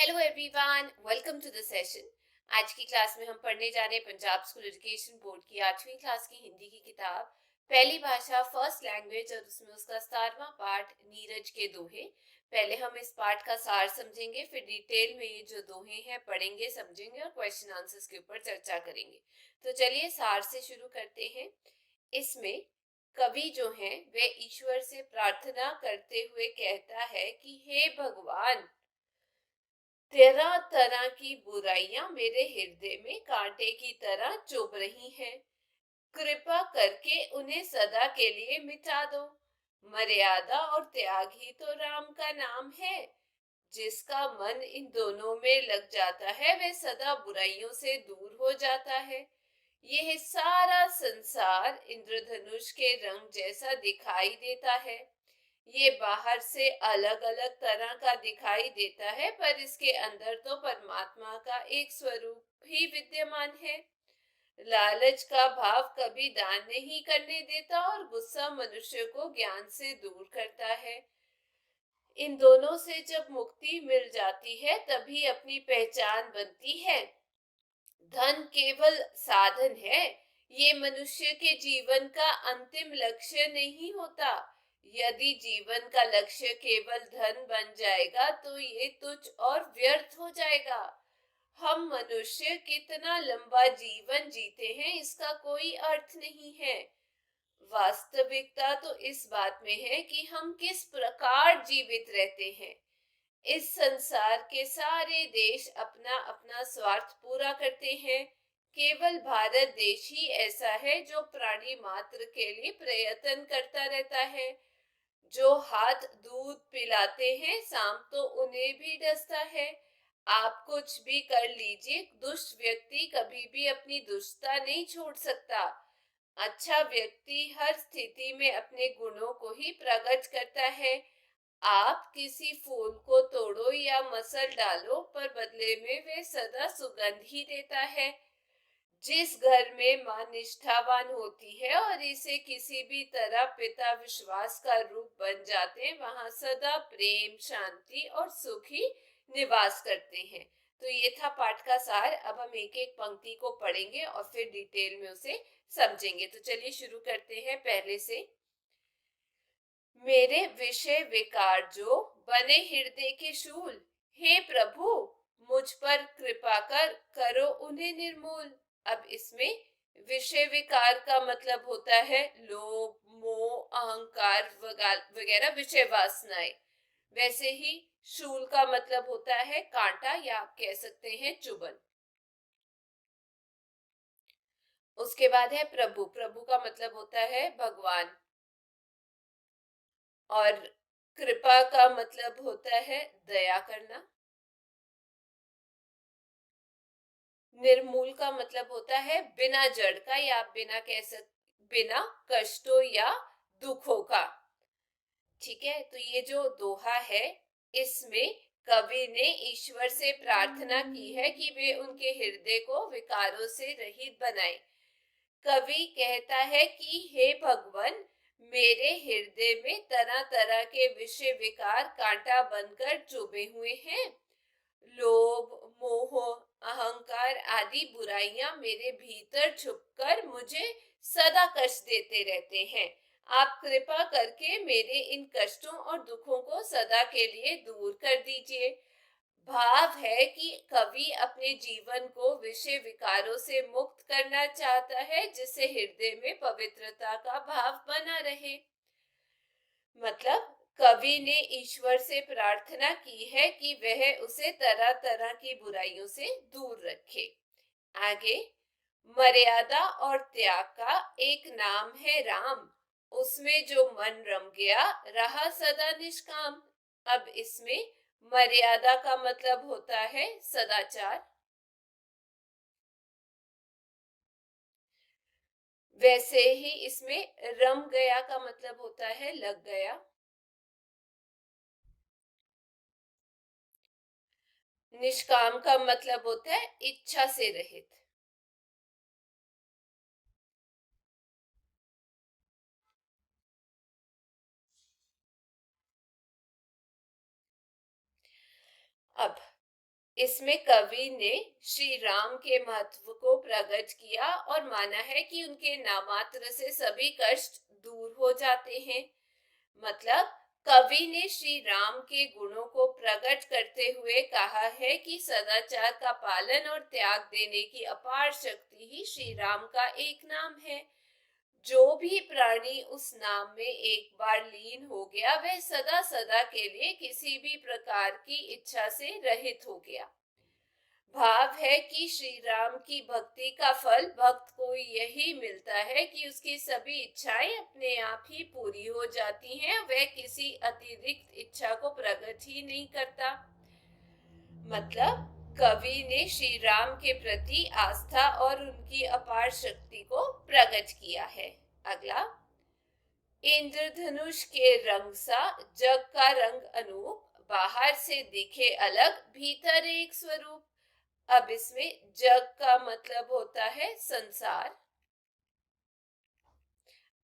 Hello everyone, welcome to the session. आज की class में हम पढ़ने जा रहे हैं पंजाब स्कूल एजुकेशन बोर्ड की 8वीं क्लास की हिंदी की किताब पहली भाषा फर्स्ट लैंग्वेज और उसमें उसका 17वां पाठ नीरज के दोहे। पहले हम इस पाठ का सार समझेंगे, फिर डिटेल में ये जो दोहे हैं पढ़ेंगे, समझेंगे और क्वेश्चन आंसर्स के ऊपर चर्चा करेंगे। तो चलिए सार से शुरू करते हैं। इसमें कवि जो है वे ईश्वर से प्रार्थना करते हुए कहता है कि हे भगवान, तरह तरह की बुराइयां मेरे हृदय में कांटे की तरह चुभ रही हैं। कृपा करके उन्हें सदा के लिए मिटा दो। मर्यादा और त्याग ही तो राम का नाम है। जिसका मन इन दोनों में लग जाता है वह सदा बुराइयों से दूर हो जाता है। यह सारा संसार इंद्रधनुष के रंग जैसा दिखाई देता है। ये बाहर से अलग अलग तरह का दिखाई देता है, पर इसके अंदर तो परमात्मा का एक स्वरूप ही विद्यमान है। लालच का भाव कभी दान नहीं करने देता और गुस्सा मनुष्य को ज्ञान से दूर करता है। इन दोनों से जब मुक्ति मिल जाती है तभी अपनी पहचान बनती है। धन केवल साधन है, ये मनुष्य के जीवन का अंतिम लक्ष्य नहीं होता। यदि जीवन का लक्ष्य केवल धन बन जाएगा तो ये तुच्छ और व्यर्थ हो जाएगा। हम मनुष्य कितना लंबा जीवन जीते हैं इसका कोई अर्थ नहीं है। वास्तविकता तो इस बात में है कि हम किस प्रकार जीवित रहते हैं। इस संसार के सारे देश अपना अपना स्वार्थ पूरा करते हैं। केवल भारत देश ही ऐसा है जो प्राणी मात्र के लिए प्रयत्न करता रहता है। जो हाथ दूध पिलाते हैं शाम तो उन्हें भी डसता है। आप कुछ भी कर लीजिए, दुष्ट व्यक्ति कभी भी अपनी दुष्टता नहीं छोड़ सकता। अच्छा व्यक्ति हर स्थिति में अपने गुणों को ही प्रकट करता है। आप किसी फूल को तोड़ो या मसल डालो, पर बदले में वे सदा सुगंध ही देता है। जिस घर में मां निष्ठावान होती है और इसे किसी भी तरह पिता विश्वास का रूप बन जाते हैं, वहां सदा प्रेम, शांति और सुख ही निवास करते हैं। तो ये था पाठ का सार। अब हम एक एक पंक्ति को पढ़ेंगे और फिर डिटेल में उसे समझेंगे। तो चलिए शुरू करते हैं पहले से। मेरे विषय विकार जो बने हृदय के शूल, हे प्रभु मुझ पर कृपा कर करो उन्हें निर्मूल। अब इसमें विषय विकार का मतलब होता है लोभ, मोह, अहंकार वगैरह विषय वासनाएं। वैसे ही शूल का मतलब होता है कांटा, या आप कह सकते हैं चुभन। उसके बाद है प्रभु। प्रभु का मतलब होता है भगवान। और कृपा का मतलब होता है दया करना। निर्मूल का मतलब होता है बिना जड़ का, या आप बिना कह सकते बिना कष्टों या दुखों का। ठीक है, तो ये जो दोहा है इसमें कवि ने ईश्वर से प्रार्थना की है कि वे उनके हृदय को विकारों से रहित बनाए। कवि कहता है कि हे भगवान, मेरे हृदय में तरह तरह के विषय विकार कांटा बनकर चुभे हुए हैं। लोभ, मोह, अहंकार आदि बुराइयां मेरे भीतर छुपकर मुझे सदा कष्ट देते रहते हैं। आप कृपा करके मेरे इन कष्टों और दुखों को सदा के लिए दूर कर दीजिए। भाव है कि कवि अपने जीवन को विषय विकारों से मुक्त करना चाहता है, जिससे हृदय में पवित्रता का भाव बना रहे। मतलब कवि ने ईश्वर से प्रार्थना की है कि वह उसे तरह तरह की बुराइयों से दूर रखे। आगे, मर्यादा और त्याग का एक नाम है राम। उसमें जो मन रम गया रहा सदा निष्काम। अब इसमें मर्यादा का मतलब होता है सदाचार। वैसे ही इसमें रम गया का मतलब होता है लग गया। निष्काम का मतलब होता है इच्छा से रहित। अब इसमें कवि ने श्री राम के महत्व को प्रकट किया और माना है कि उनके नामात्र से सभी कष्ट दूर हो जाते हैं। मतलब कवि ने श्री राम के गुणों को प्रकट करते हुए कहा है कि सदाचार का पालन और त्याग देने की अपार शक्ति ही श्री राम का एक नाम है। जो भी प्राणी उस नाम में एक बार लीन हो गया वह सदा सदा के लिए किसी भी प्रकार की इच्छा से रहित हो गया। भाव है कि श्री राम की भक्ति का फल भक्त को यही मिलता है कि उसकी सभी इच्छाएं अपने आप ही पूरी हो जाती हैं, वह किसी अतिरिक्त इच्छा को प्रकट ही नहीं करता। मतलब कवि ने श्री राम के प्रति आस्था और उनकी अपार शक्ति को प्रकट किया है। अगला, इंद्रधनुष के रंग सा जग का रंग अनूप, बाहर से दिखे अलग भीतर एक स्वरूप। अब इसमें जग का मतलब होता है संसार,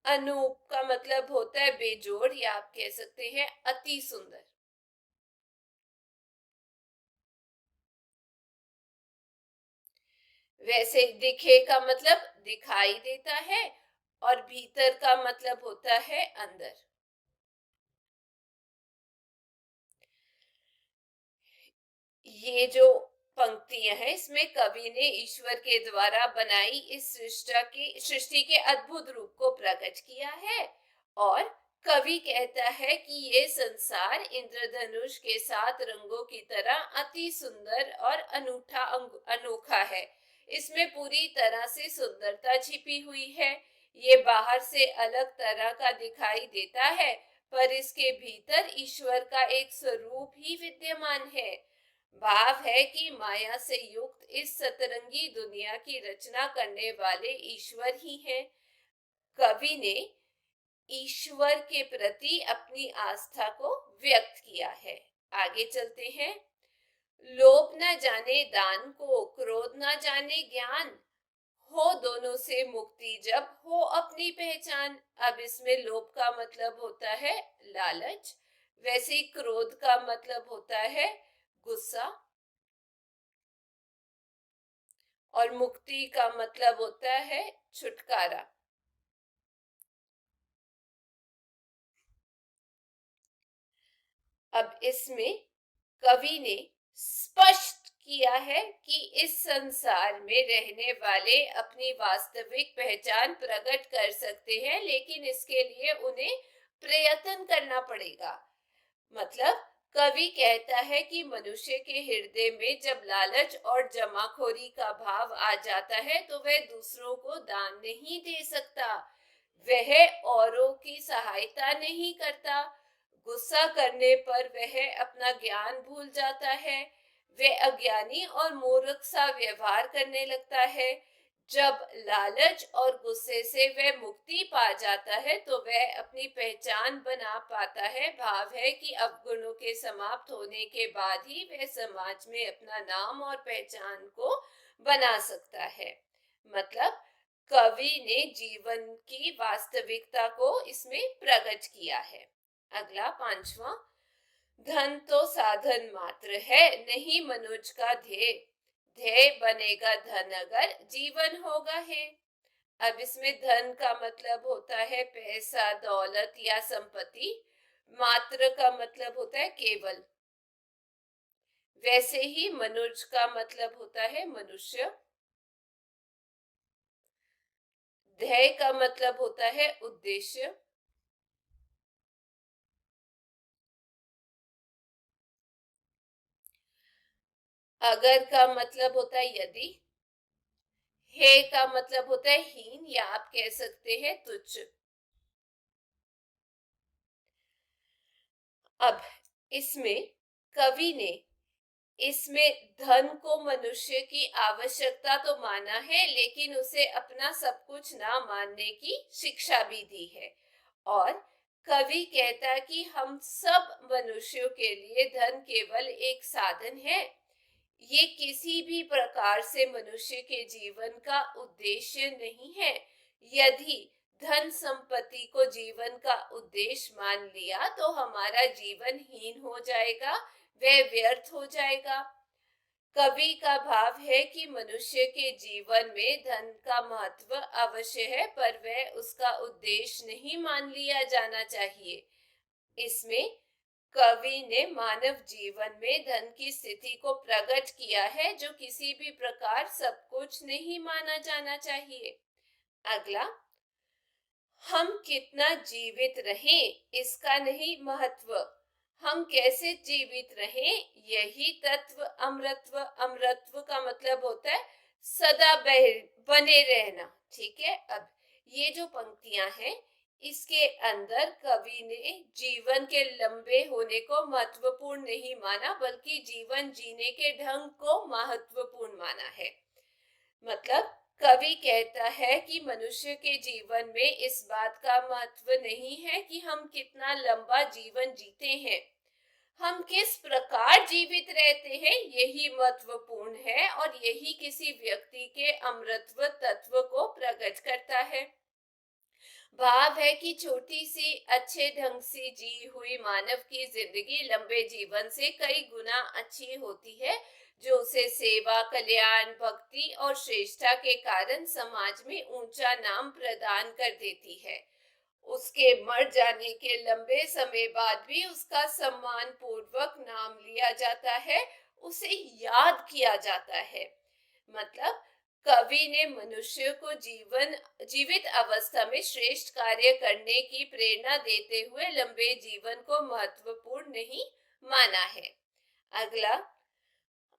अनूप का मतलब होता है बेजोड़ या आप कह सकते हैं अति सुंदर। वैसे दिखे का मतलब दिखाई देता है और भीतर का मतलब होता है अंदर। ये जो पंक्तियां हैं इसमें कवि ने ईश्वर के द्वारा बनाई इस सृष्टि के अद्भुत रूप को प्रकट किया है। और कवि कहता है कि ये संसार इंद्रधनुष के 7 रंगों की तरह अति सुंदर और अनोखा है। इसमें पूरी तरह से सुंदरता छिपी हुई है। ये बाहर से अलग तरह का दिखाई देता है, पर इसके भीतर ईश्वर का एक स्वरूप ही विद्यमान है। भाव है कि माया से युक्त इस सतरंगी दुनिया की रचना करने वाले ईश्वर ही हैं। कवि ने ईश्वर के प्रति अपनी आस्था को व्यक्त किया है। आगे चलते हैं। लोभ न जाने दान को, क्रोध न जाने ज्ञान, हो दोनों से मुक्ति जब हो अपनी पहचान। अब इसमें लोभ का मतलब होता है लालच, वैसे ही क्रोध का मतलब होता है गुस्सा, और मुक्ति का मतलब होता है छुटकारा। अब इसमें कवि ने स्पष्ट किया है कि इस संसार में रहने वाले अपनी वास्तविक पहचान प्रकट कर सकते हैं, लेकिन इसके लिए उन्हें प्रयत्न करना पड़ेगा। मतलब कवि कहता है कि मनुष्य के हृदय में जब लालच और जमाखोरी का भाव आ जाता है तो वह दूसरों को दान नहीं दे सकता, वह औरों की सहायता नहीं करता। गुस्सा करने पर वह अपना ज्ञान भूल जाता है, वह अज्ञानी और मूर्ख सा व्यवहार करने लगता है। जब लालच और गुस्से से वह मुक्ति पा जाता है तो वह अपनी पहचान बना पाता है। भाव है कि अवगुणों के समाप्त होने के बाद ही वह समाज में अपना नाम और पहचान को बना सकता है। मतलब कवि ने जीवन की वास्तविकता को इसमें प्रकट किया है। अगला, पांचवा, धन तो साधन मात्र है, नहीं मनुज का ध्येय, ध्येय बनेगा धन अगर जीवन होगा है। अब इसमें धन का मतलब होता है पैसा, दौलत या संपत्ति। मात्र का मतलब होता है केवल। वैसे ही मनुज का मतलब होता है मनुष्य। ध्येय का मतलब होता है उद्देश्य। अगर का मतलब होता है यदि। हे का मतलब होता है हीन या आप कह सकते हैं तुच्छ। अब इसमें कवि ने इसमें धन को मनुष्य की आवश्यकता तो माना है, लेकिन उसे अपना सब कुछ ना मानने की शिक्षा भी दी है। और कवि कहता कि हम सब मनुष्यों के लिए धन केवल एक साधन है, ये किसी भी प्रकार से मनुष्य के जीवन का उद्देश्य नहीं है। यदि धन संपत्ति को जीवन का उद्देश्य मान लिया तो हमारा जीवन हीन हो जाएगा, वह व्यर्थ हो जाएगा। कवि का भाव है कि मनुष्य के जीवन में धन का महत्व अवश्य है, पर वह उसका उद्देश्य नहीं मान लिया जाना चाहिए। इसमें कवि ने मानव जीवन में धन की स्थिति को प्रकट किया है, जो किसी भी प्रकार सब कुछ नहीं माना जाना चाहिए। अगला, हम कितना जीवित रहें इसका नहीं महत्व, हम कैसे जीवित रहें यही तत्व। अमरत्व, अमरत्व का मतलब होता है सदा बने रहना। ठीक है, अब ये जो पंक्तियां हैं, इसके अंदर कवि ने जीवन के लंबे होने को महत्वपूर्ण नहीं माना, बल्कि जीवन जीने के ढंग को महत्वपूर्ण माना है। मतलब कवि कहता है कि मनुष्य के जीवन में इस बात का महत्व नहीं है कि हम कितना लंबा जीवन जीते हैं, हम किस प्रकार जीवित रहते हैं यही महत्वपूर्ण है, और यही किसी व्यक्ति के अमरत्व तत्व को प्रकट करता है। भाव है कि छोटी सी अच्छे ढंग से जी हुई मानव की जिंदगी लंबे जीवन से कई गुना अच्छी होती है, जो उसे सेवा, कल्याण, भक्ति और श्रेष्ठता के कारण समाज में ऊंचा नाम प्रदान कर देती है। उसके मर जाने के लंबे समय बाद भी उसका सम्मान पूर्वक नाम लिया जाता है, उसे याद किया जाता है। मतलब कवि ने मनुष्य को जीवित अवस्था में श्रेष्ठ कार्य करने की प्रेरणा देते हुए लंबे जीवन को महत्वपूर्ण नहीं माना है। अगला,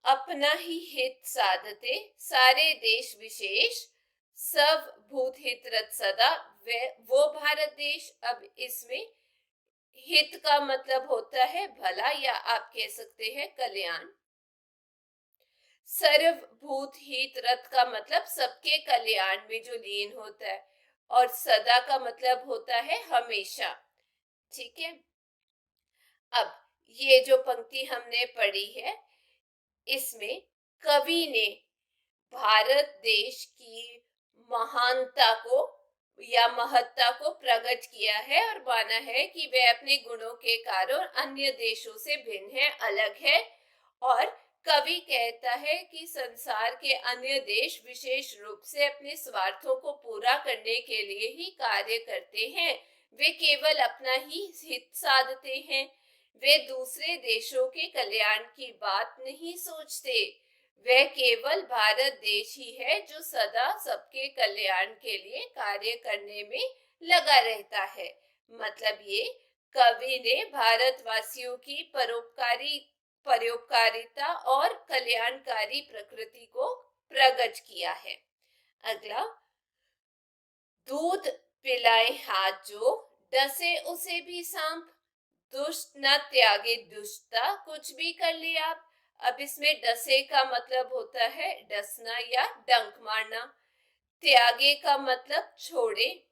अपना ही हित साधते सारे देश विशेष, सब भूत हित रत सदा वो भारत देश। अब इसमें हित का मतलब होता है भला, या आप कह सकते हैं कल्याण। सर्वभूत हित रत का मतलब सबके कल्याण में जो लीन होता है, और सदा का मतलब होता है हमेशा। ठीक है, अब ये जो पंक्ति हमने पढ़ी है, इसमें कवि ने भारत देश की महानता को या महत्ता को प्रकट किया है, और माना है कि वह अपने गुणों के कारण अन्य देशों से भिन्न है, अलग है। और कवि कहता है कि संसार के अन्य देश विशेष रूप से अपने स्वार्थों को पूरा करने के लिए ही कार्य करते हैं, वे केवल अपना ही हित साधते हैं, वे दूसरे देशों के कल्याण की बात नहीं सोचते। वह केवल भारत देश ही है जो सदा सबके कल्याण के लिए कार्य करने में लगा रहता है। मतलब ये कवि ने भारतवासियों की परोपकारिता और कल्याणकारी प्रकृति को प्रकट किया है। अगला, दूध पिलाए हाथ जो, डसे उसे भी सांप, दुष्ट न त्यागे दुष्टता, कुछ भी कर ले आप। अब इसमें डसे का मतलब होता है डसना या डंक मारना, त्यागे का मतलब छोड़े,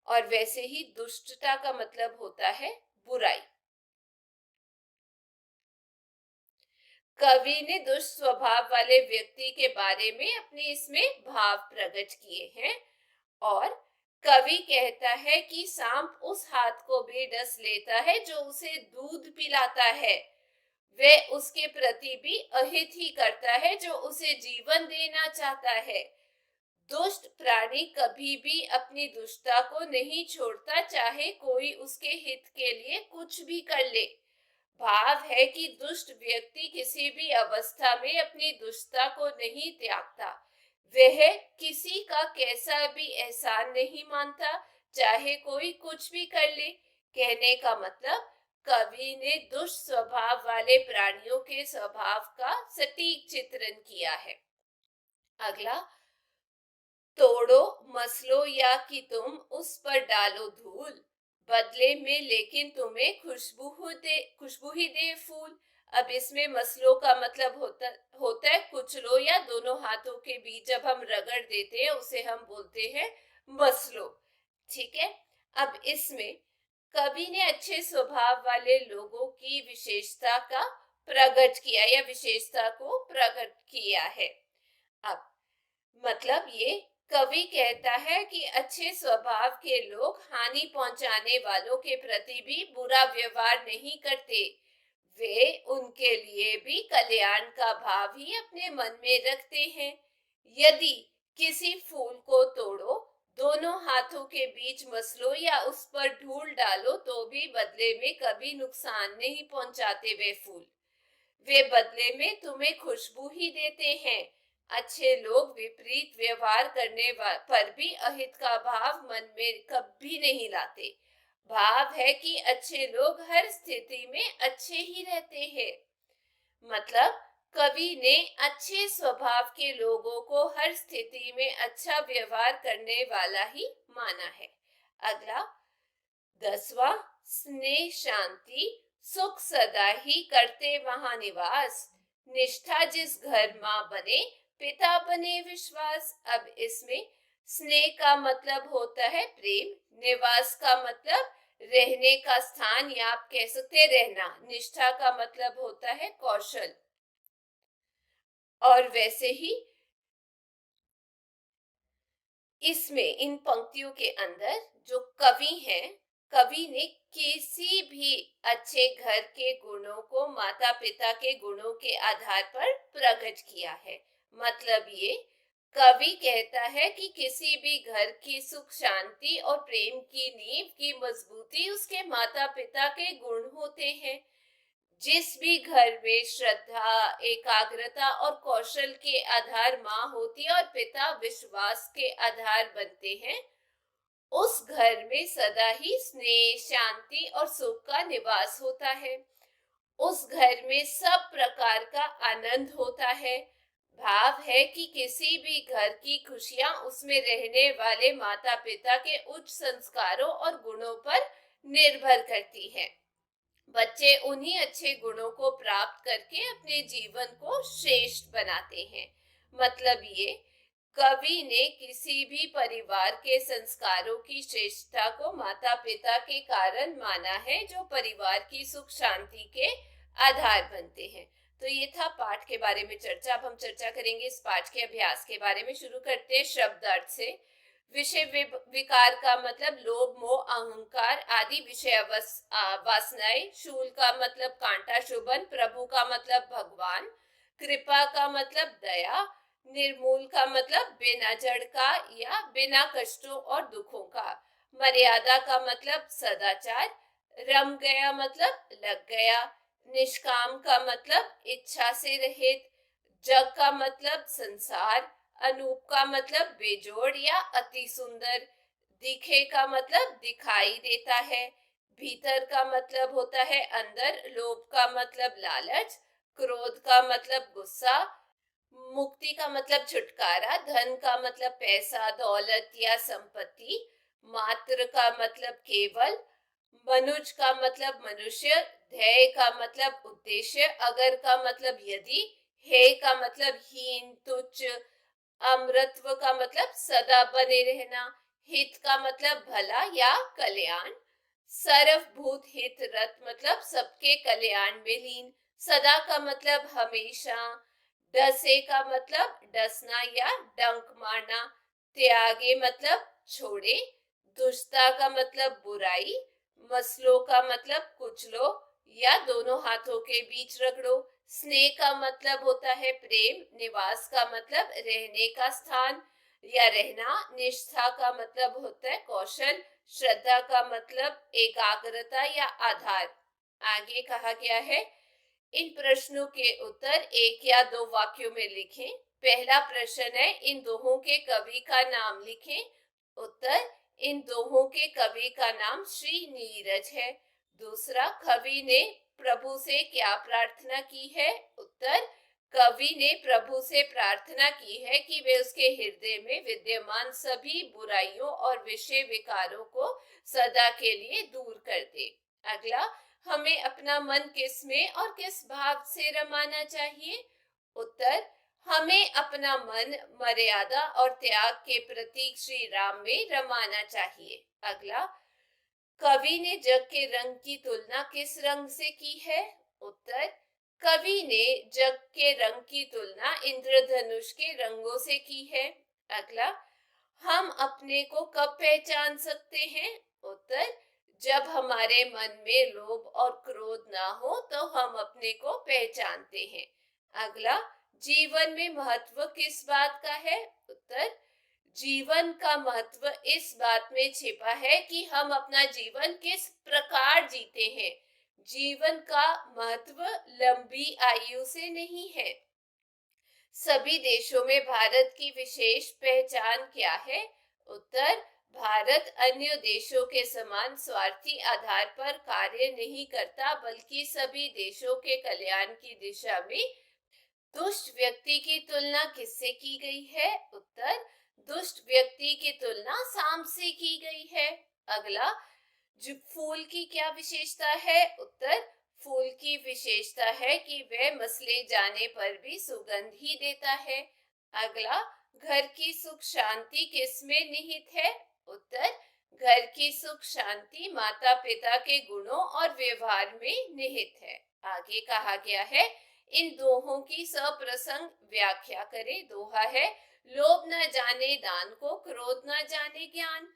और वैसे ही दुष्टता का मतलब होता है बुराई। कवि ने दुष्ट स्वभाव वाले व्यक्ति के बारे में अपने इसमें भाव प्रकट किए हैं, और कवि कहता है कि सांप उस हाथ को भी डस लेता है जो उसे दूध पिलाता है, वह उसके प्रति भी अहित ही करता है जो उसे जीवन देना चाहता है। दुष्ट प्राणी कभी भी अपनी दुष्टता को नहीं छोड़ता, चाहे कोई उसके हित के लिए कुछ भी कर ले। भाव है कि दुष्ट व्यक्ति किसी भी अवस्था में अपनी दुष्टता को नहीं त्यागता, वह किसी का कैसा भी एहसान नहीं मानता, चाहे कोई कुछ भी कर ले। कहने का मतलब कवि ने दुष्ट स्वभाव वाले प्राणियों के स्वभाव का सटीक चित्रण किया है। अगला, तोड़ो मसलो या कि तुम उस पर डालो धूल, बदले में लेकिन तुम्हें खुशबू ही दे फूल। अब इसमें मसलो का मतलब होता है कुचलो, या दोनों हाथों के बीच जब हम रगड़ देते हैं उसे हम बोलते हैं मसलो। ठीक है, अब इसमें कवि ने अच्छे स्वभाव वाले लोगों की विशेषता का प्रकट किया, या विशेषता को प्रकट किया है। अब मतलब ये कवि कहता है कि अच्छे स्वभाव के लोग हानि पहुंचाने वालों के प्रति भी बुरा व्यवहार नहीं करते, वे उनके लिए भी कल्याण का भाव ही अपने मन में रखते हैं। यदि किसी फूल को तोड़ो, दोनों हाथों के बीच मसलो या उस पर धूल डालो तो भी बदले में कभी नुकसान नहीं पहुंचाते वे बदले में तुम्हें खुशबू ही देते हैं। अच्छे लोग विपरीत व्यवहार करने पर भी अहित का भाव मन में कभी नहीं लाते। भाव है कि अच्छे लोग हर स्थिति में अच्छे ही रहते हैं। मतलब कवि ने अच्छे स्वभाव के लोगों को हर स्थिति में अच्छा व्यवहार करने वाला ही माना है। अगला 10वां, स्नेह शांति सुख सदा ही करते वहां निवास, निष्ठा जिस घर मां बने पिता बने विश्वास। अब इसमें स्नेह का मतलब होता है प्रेम, निवास का मतलब रहने का स्थान या आप कह सकते हैं रहना, निष्ठा का मतलब होता है कौशल। और वैसे ही इसमें इन पंक्तियों के अंदर जो कवि हैं, कवि ने किसी भी अच्छे घर के गुणों को माता पिता के गुणों के आधार पर प्रकट किया है। मतलब ये कवि कहता है कि किसी भी घर की सुख शांति और प्रेम की नींव की मजबूती उसके माता पिता के गुण होते हैं। जिस भी घर में श्रद्धा, एकाग्रता और कौशल के आधार माँ होती है और पिता विश्वास के आधार बनते हैं, उस घर में सदा ही स्नेह, शांति और सुख का निवास होता है। उस घर में सब प्रकार का आनंद होता है। भाव है कि किसी भी घर की खुशियां उसमें रहने वाले माता पिता के उच्च संस्कारों और गुणों पर निर्भर करती हैं। बच्चे उन्हीं अच्छे गुणों को प्राप्त करके अपने जीवन को श्रेष्ठ बनाते हैं। मतलब ये कवि ने किसी भी परिवार के संस्कारों की श्रेष्ठता को माता पिता के कारण माना है, जो परिवार की सुख शांति के आधार बनते हैं। तो ये था पाठ के बारे में चर्चा। अब हम चर्चा करेंगे इस पाठ के अभ्यास के बारे में। शुरू करते हैं शब्द अर्थ से। विषय विकार का मतलब लोभ, मोह, अहंकार आदि विषय वासनाएं। शूल का मतलब कांटा, शुभन। प्रभु का मतलब भगवान। कृपा का मतलब दया। निर्मूल का मतलब बिना जड़ का या बिना कष्टों और दुखों का। मर्यादा का मतलब सदाचार। रम गया मतलब लग गया। निष्काम का मतलब इच्छा से रहित। जग का मतलब संसार। अनूप का मतलब बेजोड़ या अति सुंदर। दिखे का मतलब दिखाई देता है। भीतर का मतलब होता है अंदर। लोभ का मतलब लालच। क्रोध का मतलब गुस्सा। मुक्ति का मतलब छुटकारा। धन का मतलब पैसा, दौलत या संपत्ति। मात्र का मतलब केवल। मनुज का मतलब मनुष्य। ध्येय का मतलब उद्देश्य। अगर का मतलब यदि। हे का मतलब हीन, तुच्छ। अमृतत्व का मतलब सदा बने रहना। हित का मतलब भला या कल्याण। सर्वभूत हित रत मतलब सबके कल्याण में लीन। सदा का मतलब हमेशा। डसे का मतलब डसना या डंक मारना। त्यागे मतलब छोड़े। दुष्टता का मतलब बुराई। मसलो का मतलब कुचलो या दोनों हाथों के बीच रगड़ो। स्नेह का मतलब होता है प्रेम। निवास का मतलब रहने का स्थान या रहना। निष्ठा का मतलब होता है कौशल। श्रद्धा का मतलब एकाग्रता या आधार। आगे कहा गया है इन प्रश्नों के उत्तर एक या दो वाक्यों में लिखें। पहला प्रश्न है इन दोहों के कवि का नाम लिखें। उत्तर इन दोहों के कवि का नाम श्री नीरज है। दूसरा, कवि ने प्रभु से क्या प्रार्थना की है। उत्तर, कवि ने प्रभु से प्रार्थना की है कि वे उसके हृदय में विद्यमान सभी बुराइयों और विषय विकारों को सदा के लिए दूर कर दे। अगला, हमें अपना मन किस में और किस भाव से रमाना चाहिए। उत्तर, हमें अपना मन मर्यादा और त्याग के प्रतीक श्री राम में रमाना चाहिए। अगला, कवि ने जग के रंग की तुलना किस रंग से की है। उत्तर, कवि ने जग के रंग की तुलना इंद्रधनुष के रंगों से की है। अगला, हम अपने को कब पहचान सकते हैं। उत्तर, जब हमारे मन में लोभ और क्रोध ना हो तो हम अपने को पहचानते हैं। अगला, जीवन में महत्व किस बात का है? उत्तर, जीवन का महत्व इस बात में छिपा है कि हम अपना जीवन किस प्रकार जीते हैं। जीवन का महत्व लंबी आयु से नहीं है। सभी देशों में भारत की विशेष पहचान क्या है? उत्तर, भारत अन्य देशों के समान स्वार्थी आधार पर कार्य नहीं करता, बल्कि सभी देशों के कल्याण की दिशा में। दुष्ट व्यक्ति की तुलना किससे की गई है? उत्तर, दुष्ट व्यक्ति की तुलना सांप से की गई है। अगला, फूल की क्या विशेषता है? उत्तर, फूल की विशेषता है कि वह मसले जाने पर भी सुगंध ही देता है। अगला, घर की सुख शांति किसमें निहित है? उत्तर, घर की सुख शांति माता पिता के गुणों और व्यवहार में निहित है। आगे कहा गया है, इन दोहों की सप्रसंग व्याख्या करें। दोहा है, लोभ न जाने दान को, क्रोध न जाने ज्ञान,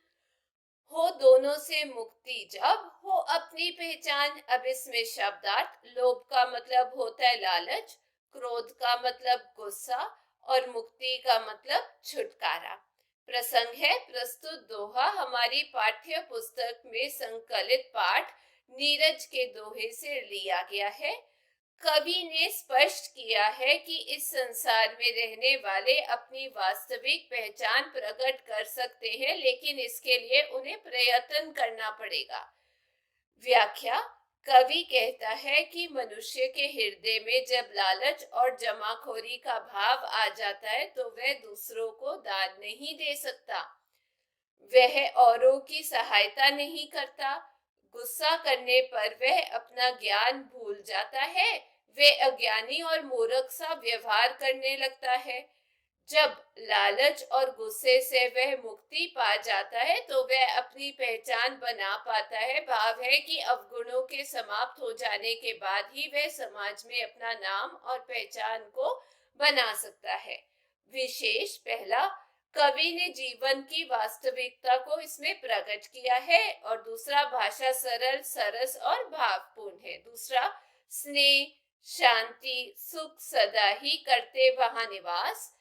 हो दोनों से मुक्ति जब हो अपनी पहचान। अब इसमें शब्दार्थ, लोभ का मतलब होता है लालच, क्रोध का मतलब गुस्सा और मुक्ति का मतलब छुटकारा। प्रसंग है, प्रस्तुत दोहा हमारी पाठ्य पुस्तक में संकलित पाठ नीरज के दोहे से लिया गया है। कवि ने स्पष्ट किया है कि इस संसार में रहने वाले अपनी वास्तविक पहचान प्रकट कर सकते हैं, लेकिन इसके लिए उन्हें प्रयत्न करना पड़ेगा। व्याख्या, कवि कहता है कि मनुष्य के हृदय में जब लालच और जमाखोरी का भाव आ जाता है तो वह दूसरों को दान नहीं दे सकता, वह औरों की सहायता नहीं करता, गुस्सा करने पर वह अपना ज्ञान भूल जाता है, वह अज्ञानी और मूर्ख सा व्यवहार करने लगता है। जब लालच और गुस्से से वह मुक्ति पा जाता है तो वह अपनी पहचान बना पाता है। भाव है कि अवगुणों के समाप्त हो जाने के बाद ही वह समाज में अपना नाम और पहचान को बना सकता है। विशेष पहला, कवि ने जीवन की वास्तविकता को इसमें प्रकट किया है, और दूसरा, भाषा सरल, सरस और भावपूर्ण है। दूसरा, स्नेह, शांति, सुख सदा ही करते वहां निवास,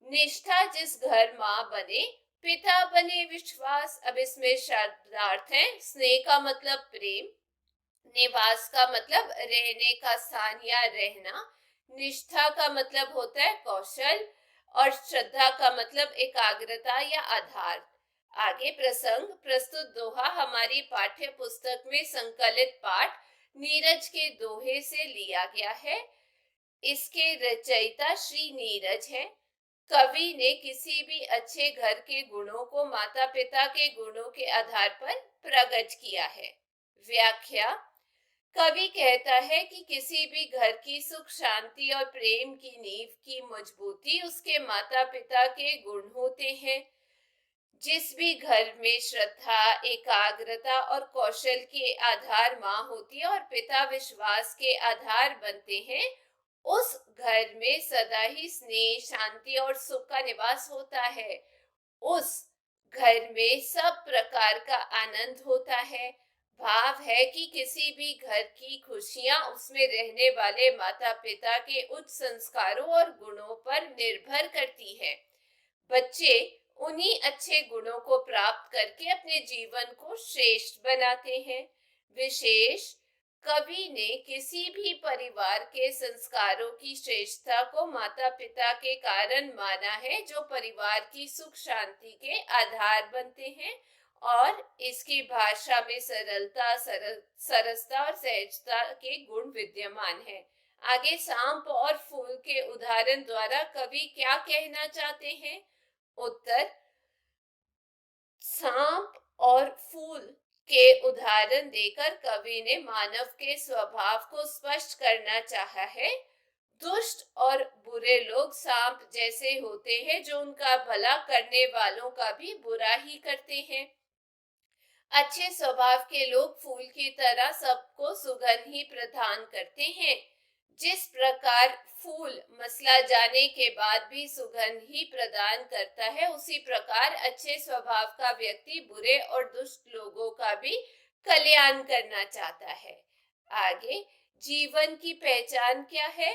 निष्ठा जिस घर माँ बने, पिता बने विश्वास। अब इसमें शब्दार्थ है, स्नेह का मतलब प्रेम, निवास का मतलब रहने का स्थान या रहना, निष्ठा का मतलब होता है कौशल, और श्रद्धा का मतलब एकाग्रता या आधार। आगे प्रसंग, प्रस्तुत दोहा हमारी पाठ्य पुस्तक में संकलित पाठ नीरज के दोहे से लिया गया है। इसके रचयिता श्री नीरज है। कवि ने किसी भी अच्छे घर के गुणों को माता पिता के गुणों के आधार पर प्रकट किया है। व्याख्या, कवि कहता है कि किसी भी घर की सुख शांति और प्रेम की नींव की मजबूती उसके माता पिता के गुण होते हैं। जिस भी घर में श्रद्धा, एकाग्रता और कौशल के आधार माँ होती है और पिता विश्वास के आधार बनते हैं, उस घर में सदा ही स्नेह, शांति और सुख का निवास होता है। उस घर में सब प्रकार का आनंद होता है। भाव है कि किसी भी घर की खुशियां उसमें रहने वाले माता पिता के उच्च संस्कारों और गुणों पर निर्भर करती है। बच्चे उन्हीं अच्छे गुणों को प्राप्त करके अपने जीवन को श्रेष्ठ बनाते हैं। विशेष, कवि ने किसी भी परिवार के संस्कारों की श्रेष्ठता को माता पिता के कारण माना है, जो परिवार की सुख शांति के आधार बनते हैं, और इसकी भाषा में सरलता, सरसता और सहजता के गुण विद्यमान है। आगे सांप और फूल के उदाहरण द्वारा कवि क्या कहना चाहते हैं? उत्तर, सांप और फूल के उदाहरण देकर कवि ने मानव के स्वभाव को स्पष्ट करना चाहा है। दुष्ट और बुरे लोग सांप जैसे होते हैं, जो उनका भला करने वालों का भी बुरा ही करते हैं। अच्छे स्वभाव के लोग फूल की तरह सबको सुगंध ही प्रदान करते हैं। जिस प्रकार फूल मसला जाने के बाद भी सुगंध ही प्रदान करता है, उसी प्रकार अच्छे स्वभाव का व्यक्ति बुरे और दुष्ट लोगों का भी कल्याण करना चाहता है। आगे, जीवन की पहचान क्या है?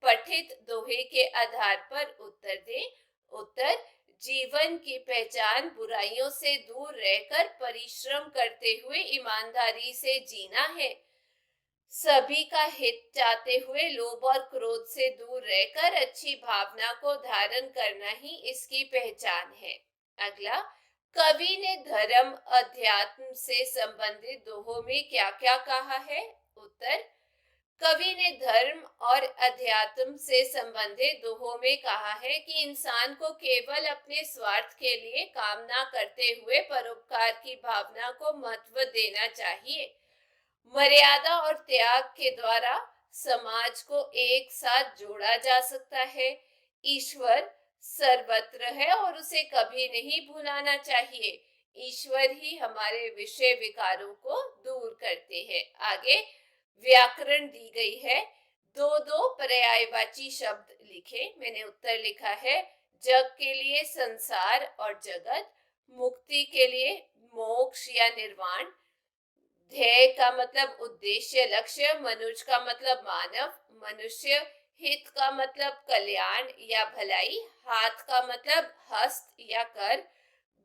पठित दोहे के आधार पर उत्तर दें। उत्तर, जीवन की पहचान बुराइयों से दूर रहकर परिश्रम करते हुए ईमानदारी से जीना है। सभी का हित चाहते हुए लोभ और क्रोध से दूर रहकर अच्छी भावना को धारण करना ही इसकी पहचान है। अगला, कवि ने धर्म अध्यात्म से संबंधित दोहों में क्या क्या कहा है? उत्तर, कवि ने धर्म और अध्यात्म से संबंधित दोहों में कहा है कि इंसान को केवल अपने स्वार्थ के लिए काम ना करते हुए परोपकार की भावना को महत्व देना चाहिए। मर्यादा और त्याग के द्वारा समाज को एक साथ जोड़ा जा सकता है। ईश्वर सर्वत्र है और उसे कभी नहीं भुलाना चाहिए। ईश्वर ही हमारे विषय विकारों को दूर करते हैं। आगे व्याकरण दी गई है। दो दो पर्यायवाची शब्द लिखे। मैंने उत्तर लिखा है, जग के लिए संसार और जगत, मुक्ति के लिए मोक्ष या निर्वाण, ध्येय का मतलब उद्देश्य लक्ष्य, मनुज का मतलब मानव मनुष्य, हित का मतलब कल्याण या भलाई, हाथ का मतलब हस्त या कर,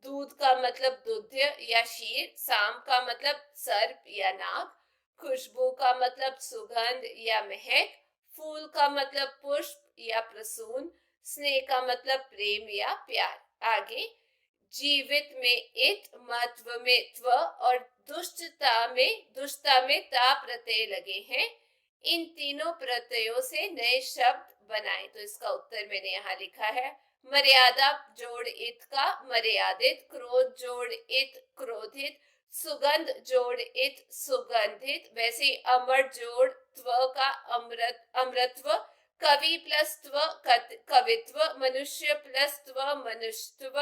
दूध का मतलब दुध्य या क्षीर, साम का मतलब सर्प या नाग, खुशबू का मतलब सुगंध या महक, फूल का मतलब पुष्प या प्रसून, स्नेह का मतलब प्रेम या प्यार। आगे, जीवित में इत, महत्व में त्व और दुष्टता में ता प्रत्यय लगे हैं। इन तीनों प्रत्ययों से नए शब्द बनाएं। तो इसका उत्तर मैंने यहाँ लिखा है, मर्यादा जोड़ इत का मर्यादित, क्रोध जोड़ इत क्रोधित, सुगंध जोड़ इत सुगंधित, वैसे अमर जोड़ त्व का अमृतत्व, कवि प्लस त्व कवित्व, मनुष्य प्लस त्व मनुष्यत्व,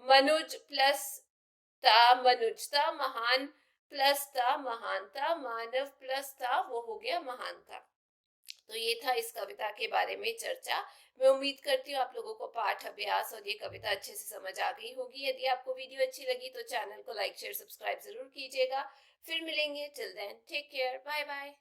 मनुज प्लस ता मनुजता, महान प्लस ता महानता, मानव प्लस ता वो हो गया महानता। तो ये था इस कविता के बारे में चर्चा। मैं उम्मीद करती हूँ आप लोगों को पाठ अभ्यास और ये कविता अच्छे से समझ आ गई होगी। यदि आपको वीडियो अच्छी लगी तो चैनल को लाइक शेयर सब्सक्राइब जरूर कीजिएगा। फिर मिलेंगे। Till then take care, bye bye.